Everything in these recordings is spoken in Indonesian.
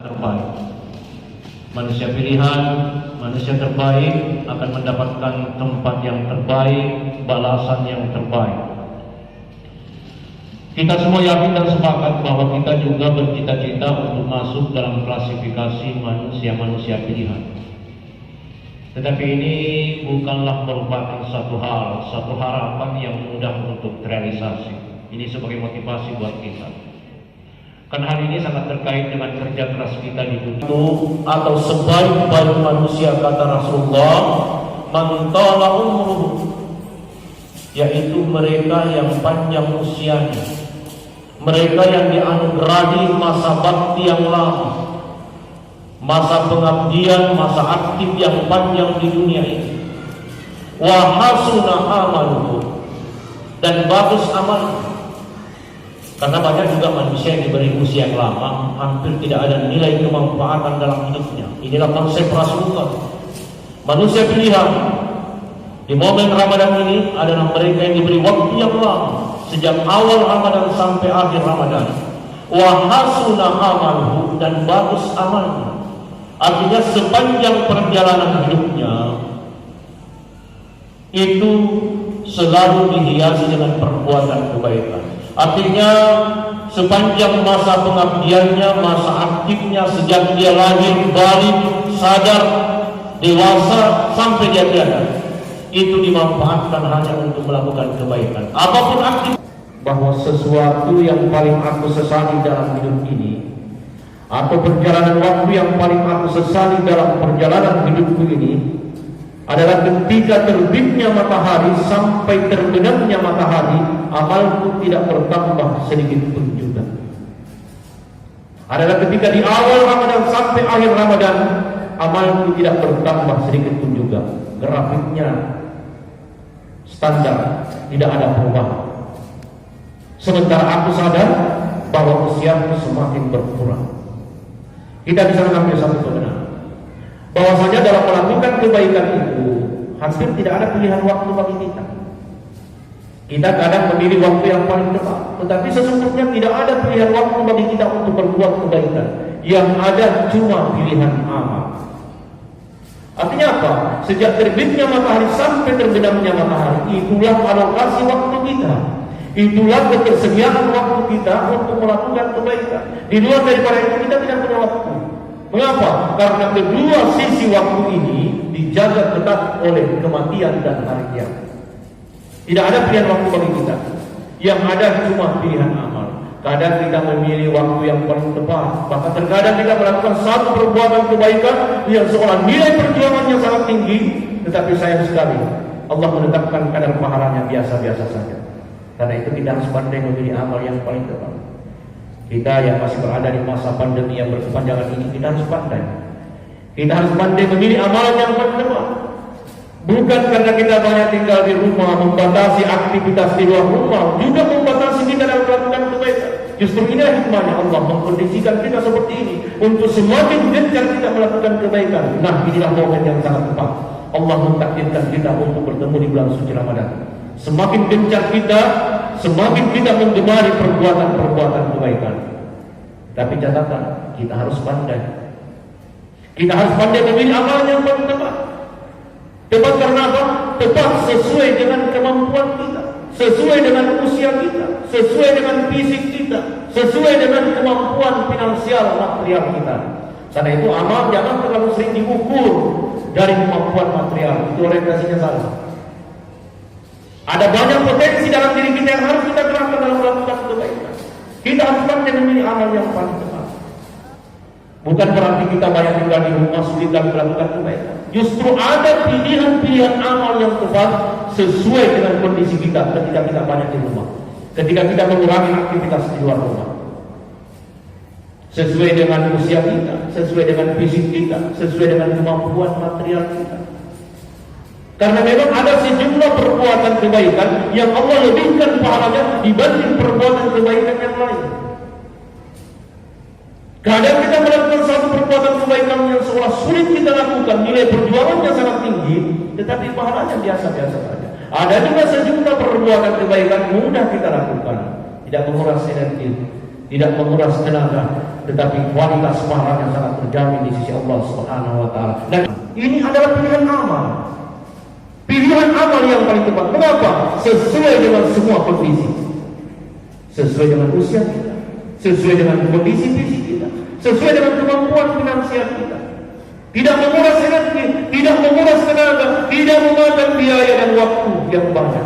terbaik. Manusia pilihan, manusia terbaik akan mendapatkan tempat yang terbaik, balasan yang terbaik. Kita semua yakin dan sepakat bahwa kita juga bercita-cita untuk masuk dalam klasifikasi manusia-manusia pilihan. Tetapi ini bukanlah merupakan satu harapan yang mudah untuk terrealisasi. Ini sebagai motivasi buat kita. Karena hal ini sangat terkait dengan kerja keras kita di dunia atau sebaik-baik manusia, kata Rasulullah, man tala umruhu, yaitu mereka yang panjang usianya, mereka yang dianugerahi masa bakti yang lama, masa pengabdian, masa aktif yang panjang di dunia ini. Wa hasuna amaluhu, dan bagus amalnya. Karena banyak juga manusia yang diberi usia yang lama, hampir tidak ada nilai kemanfaatan dalam hidupnya. Inilah konsep Rasulullah. Manusia pilihan di momen Ramadan ini adalah mereka yang diberi waktu yang lama, sejak awal Ramadan sampai akhir Ramadan. Wa hasuna amaluhu, dan bagus amalnya. Artinya sepanjang perjalanan hidupnya itu selalu dihiasi dengan perbuatan kebaikan. Artinya sepanjang masa pengabdiannya, masa aktifnya, sejak dia lahir, balik, sadar, dewasa, sampai dia tiada, itu dimanfaatkan hanya untuk melakukan kebaikan. Apapun aktif, bahwa sesuatu yang paling aku sesali dalam hidup ini, atau perjalanan waktu yang paling aku sesali dalam perjalanan hidupku ini, adalah ketika terbitnya matahari sampai terbenamnya matahari, amalku tidak bertambah sedikit pun juga. Adalah ketika di awal Ramadan sampai akhir Ramadan, amalku tidak bertambah sedikit pun juga. Grafiknya standar, tidak ada perubahan. Sementara aku sadar bahwa usiaku semakin berkurang. Kita bisa mengambil satu kebenaran, bahwasanya dalam melakukan kebaikan itu hampir tidak ada pilihan waktu bagi kita. Kita kadang memilih waktu yang paling tepat, tetapi sesungguhnya tidak ada pilihan waktu bagi kita untuk berbuat kebaikan. Yang ada cuma pilihan amal. Artinya apa? Sejak terbitnya matahari sampai terbenamnya matahari, itulah alokasi waktu kita, itulah ketersediaan waktu kita untuk melakukan kebaikan. Di luar daripada itu kita tidak punya waktu. Mengapa? Karena kedua sisi waktu ini dijaga ketat oleh kematian dan hari kiamat. Tidak ada pilihan waktu bagi kita. Yang ada cuma pilihan amal. Kadang kita memilih waktu yang paling tepat, bahkan terkadang kita melakukan satu perbuatan kebaikan yang seolah nilai perjuangannya sangat tinggi, tetapi sayang sekali Allah menetapkan kadar pahalanya biasa-biasa saja. Karena itu kita harus pandai memilih amal yang paling tepat. Kita yang masih berada di masa pandemi yang berkepanjangan ini, kita harus pandai. Kita harus pandai memilih amalan yang paling tepat. Bukan karena kita banyak tinggal di rumah, membatasi aktivitas di luar rumah, juga membatasi kita dalam melakukan kebaikan. Justru inilah hikmahnya Allah mengkondisikan kita seperti ini, untuk semakin gencar kita melakukan kebaikan. Nah, inilah momen yang sangat tepat. Allah mentakdirkan kita untuk bertemu di bulan suci Ramadan. Semakin gencar kita, semakin kita menggemari perbuatan-perbuatan kebaikan. Tapi catatan, kita harus pandai. Kita harus pandai memilih amal yang paling tepat. Tepat karena apa? Tepat sesuai dengan kemampuan kita, sesuai dengan usia kita, sesuai dengan fisik kita, sesuai dengan kemampuan finansial material kita. Karena itu amal jangan terlalu sering diukur dari kemampuan material. Itu orientasinya salah. Ada banyak potensi dalam diri kita yang harus kita kerahkan dalam melakukan kebaikan. Kita harus pandai memilih amal yang paling tepat. Bukan berarti kita banyak tinggal di rumah sulit dalam melakukan kebaikan. Justru ada pilihan-pilihan amal yang tepat sesuai dengan kondisi kita ketika kita banyak di rumah, ketika kita mengurangi aktivitas di luar rumah, sesuai dengan usia kita, sesuai dengan fisik kita, sesuai dengan kemampuan material kita. Karena memang ada sejumlah perbuatan kebaikan yang Allah lebihkan pahalanya dibanding perbuatan kebaikan yang lain. Kadang kita melakukan satu perbuatan kebaikan yang seolah sulit kita lakukan, nilai perjuangannya sangat tinggi, tetapi pahalanya biasa-biasa saja. Ada juga sejumlah perbuatan kebaikan mudah kita lakukan, tidak menguras energi, tidak menguras tenaga, tetapi kualitas pahalanya sangat terjamin di sisi Allah Subhanahu wa taala. Dan ini adalah pilihan amal. Pilihan amal yang paling tepat. Mengapa? Sesuai dengan semua kondisi. Sesuai dengan usia kita, sesuai dengan kondisi fisik kita, sesuai dengan kemampuan finansial kita. Tidak menguras energi, tidak menguras tenaga, tidak memakan biaya dan waktu yang banyak,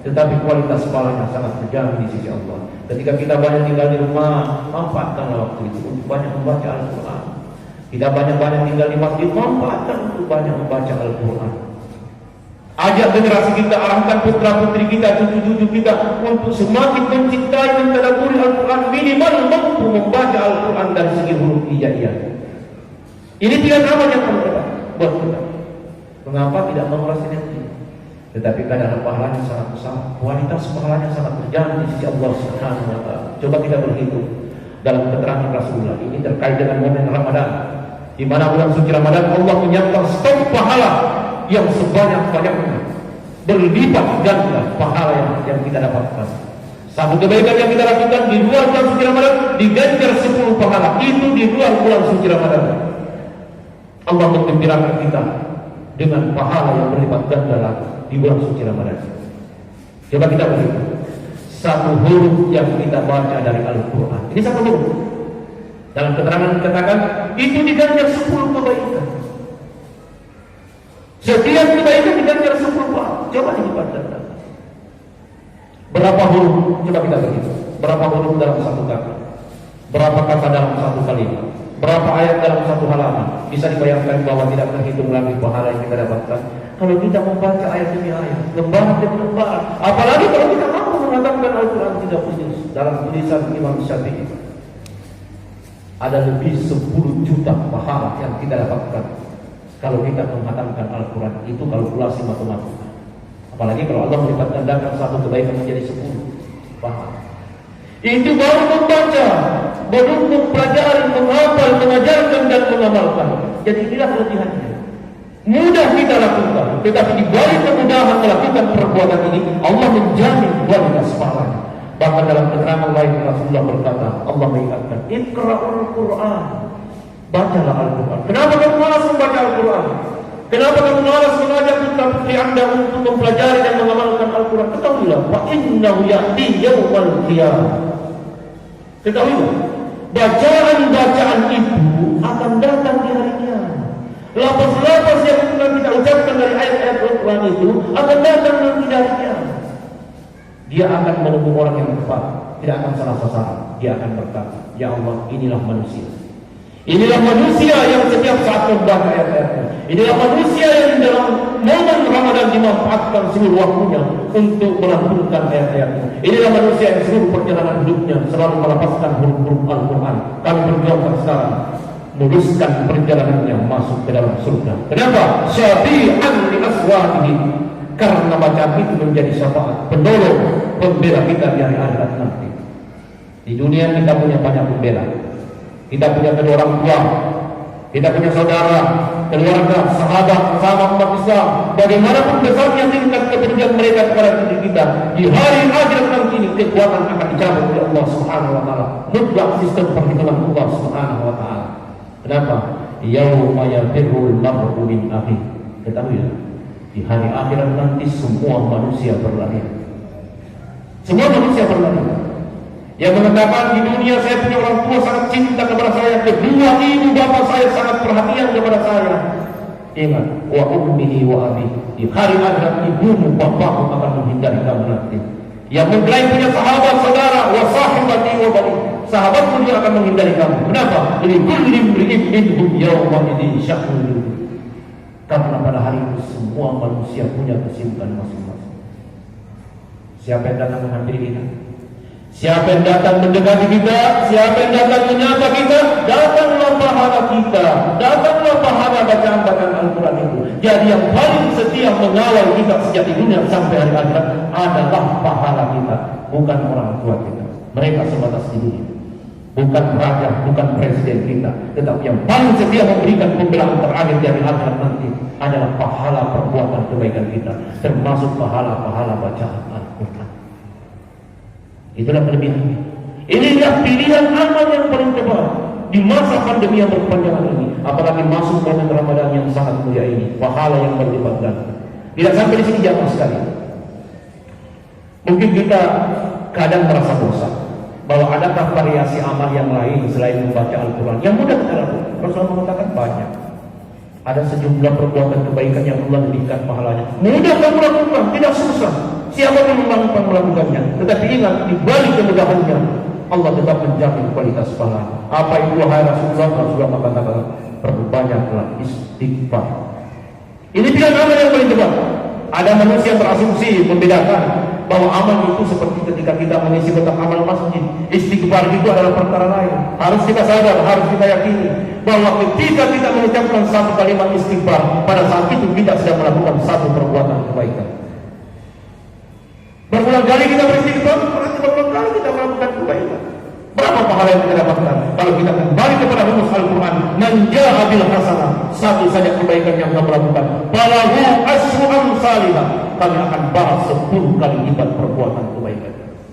tetapi kualitas pahalanya sangat terjamin di sisi Allah. Ketika kita banyak tinggal di rumah, manfaatkanlah waktu itu untuk banyak membaca Al-Quran. Tidak banyak-banyak tinggal di masjid, manfaatkan untuk banyak membaca Al-Quran. Ajak generasi kita, arahkan putra-putri kita, cucu-cucu kita untuk semakin mencintai dan mentadabburi Al-Quran, minimal mampu membaca Al-Quran dari segi huruf hijaiyah. Ini pilihan amal yang paling tepat buat kita. Mengapa tidak menguras energi? Tetapi kadar pahalanya sangat besar, kualitas pahalanya sangat terjamin di sisi Allah Subhanahu wa taala. Coba kita berhitung dalam keterangan Rasulullah ini terkait dengan momen Ramadan, di mana bulan suci Ramadan Allah menyiapkan stok pahala yang sebanyak-banyaknya, berlipat ganda pahala yang kita dapatkan. Satu kebaikan yang kita lakukan di luar bulan suci Ramadan diganjar 10 pahala, itu di luar bulan suci Ramadan. Allah menggembirakan kita dengan pahala yang berlipat ganda lagi di bulan suci Ramadan. Coba kita berhitung satu huruf yang kita baca dari Al-Quran. Ini satu huruf. Dalam keterangan dikatakan itu diganjar 10 kebaikan. Setiap kebaikan diganjar 10 pahala. Coba dilipat ganda. Berapa huruf? Coba kita berhitung. Berapa huruf dalam satu kata? Berapa kata dalam satu kalimat? Berapa ayat dalam satu halaman? Bisa dibayangkan bahwa tidak terhitung lagi pahala yang kita dapatkan kalau kita membaca ayat demi ayat, lembaran demi lembaran. Apalagi kalau kita mampu mengatakan Al-Quran tidak putus. Dalam tulisan Imam Syafi'i ada lebih 10 juta pahala yang kita dapatkan kalau kita mengatakan Al-Quran. Itu kalkulasi matematika. Apalagi kalau Allah melipat gandakan satu kebaikan menjadi 10 pahala. Itu baru membaca, baru mempelajari, menghafal, mengajarkan dan mengamalkan. Jadi inilah kelebihannya. Mudah kita lakukan, tetapi di balik kemudahan melakukan perbuatan ini, Allah menjamin kualitas pahalanya. Bahkan dalam keterangan lain Rasulullah berkata, Allah mengingatkan, Iqra'ul Quran, bacalah Al-Quran. Kenapa kamu malas membaca Al-Quran? Kenapa kamu malas mengajak putra-putri Anda untuk mempelajari dan mengamalkan Al-Quran? Ketahuilah, wa innahu ya'ti yawmal qiyamah. Ketahuilah, bacaan-bacaan itu akan datang di hari kiamat. Lapas-lapas yang pernah kita ucapkan dari ayat-ayat Al-Quran itu akan datang nanti di hari kiamat. Dia akan menemukan orang yang tepat, tidak akan salah sasaran. Dia akan berkata, Ya Allah, inilah manusia. Inilah manusia yang setiap saat membaca ayat-ayatnya. Inilah manusia yang dalam momen Ramadan dimanfaatkan seluruh waktunya untuk melantunkan ayat-ayatnya. Inilah manusia yang seluruh perjalanan hidupnya selalu melepaskan huruf-huruf Al-Quran. Kami berjuangkan sekarang meneruskan perjalanannya masuk ke dalam surga. Kenapa? Syafi'an li aswadihi. Karena bacaan itu menjadi syafaat, penolong, pembela kita di hari akhirat nanti. Di dunia kita punya banyak pembela. Kita punya kedua orang tua, kita punya saudara, keluarga, sahabat, bersama umat Islam. Bagaimanapun besarnya tingkat kepedulian mereka kepada diri kita, di hari akhirat nanti ini kekuatan akan dicabut oleh Allah Subhanahu wa taala. Mutlak sistem perhitungan Allah Subhanahu wa taala. Kenapa? Yauma yafirrul mar'u min akhihi. Ketahuilah, di hari akhirat nanti semua manusia berlari. Semua manusia berlari. Yang mengatakan di dunia saya punya orang tua sangat cinta kepada saya, kedua ibu bapak saya sangat perhatian kepada saya. Ingat, wa ummihi wa abi. Di hari akhirat ibumu bapakmu akan menghindari kamu nanti. Yang mengklaim punya sahabat saudara, wa sahibati wa bani. Sahabatmu juga akan menghindari kamu. Kenapa? Likulli imri'in minhum yawma idzin sya'nun. Karena pada hari itu semua manusia punya kesibukan masing-masing. Siapa yang datang menghampiri kita? Siapa yang datang mendekati kita, siapa yang datang menyapa kita, datanglah pahala kita, datanglah pahala bacaan-bacaan Al-Quran itu. Jadi yang paling setia mengawal kita sejak di dunia sampai hari akhirat adalah pahala kita, bukan orang tua kita. Mereka sebatas di dunia, bukan raja, bukan presiden kita, tetapi yang paling setia memberikan pembelaan terakhir di hari akhirat nanti adalah pahala perbuatan kebaikan kita, termasuk pahala-pahala bacaan Al-Quran. Itulah kelebihannya. Inilah pilihan amal yang paling tepat. di masa pandemi yang berkepanjangan ini, apalagi masuk bulan Ramadan yang sangat mulia ini, pahala yang berlipat ganda. Tidak sampai di sini jamaah sekali. Mungkin kita kadang merasa bosan bahwa adakah variasi amal yang lain selain membaca Al-Quran yang mudah kita lakukan. Rasulullah mengatakan banyak. Ada sejumlah perbuatan kebaikan yang Allah berikan pahalanya. Mudah kamu lakukan, tidak susah. Siapa yang mampu melakukannya. Tetapi ingat, di balik kemudahannya, Allah tetap menjamin kualitas pahala. Apa itu wahai Rasulullah? Rasulullah mengatakan, perbanyaklah istighfar. Ini pilihan amal yang paling tepat. Ada manusia yang berasumsi membedakan bahwa amal itu seperti ketika kita mengisi kotak amal masjid. Istighfar itu adalah perkara lain. Harus kita sadar, harus kita yakini bahwa ketika kita mengucapkan satu kalimat istighfar, pada saat itu kita sedang melakukan satu perbuatan kebaikan. Berulang kali kita beristighfar, berarti berulang kali kita melakukan kebaikan. Berapa pahala yang kita dapatkan kalau kita kembali kepada rumus Al-Quran? Man jaa bil hasanah, satu saja kebaikan yang kamu lakukan, falahu asyru amsalihah, kami akan balas 10 kali lipat perbuatan kebaikan.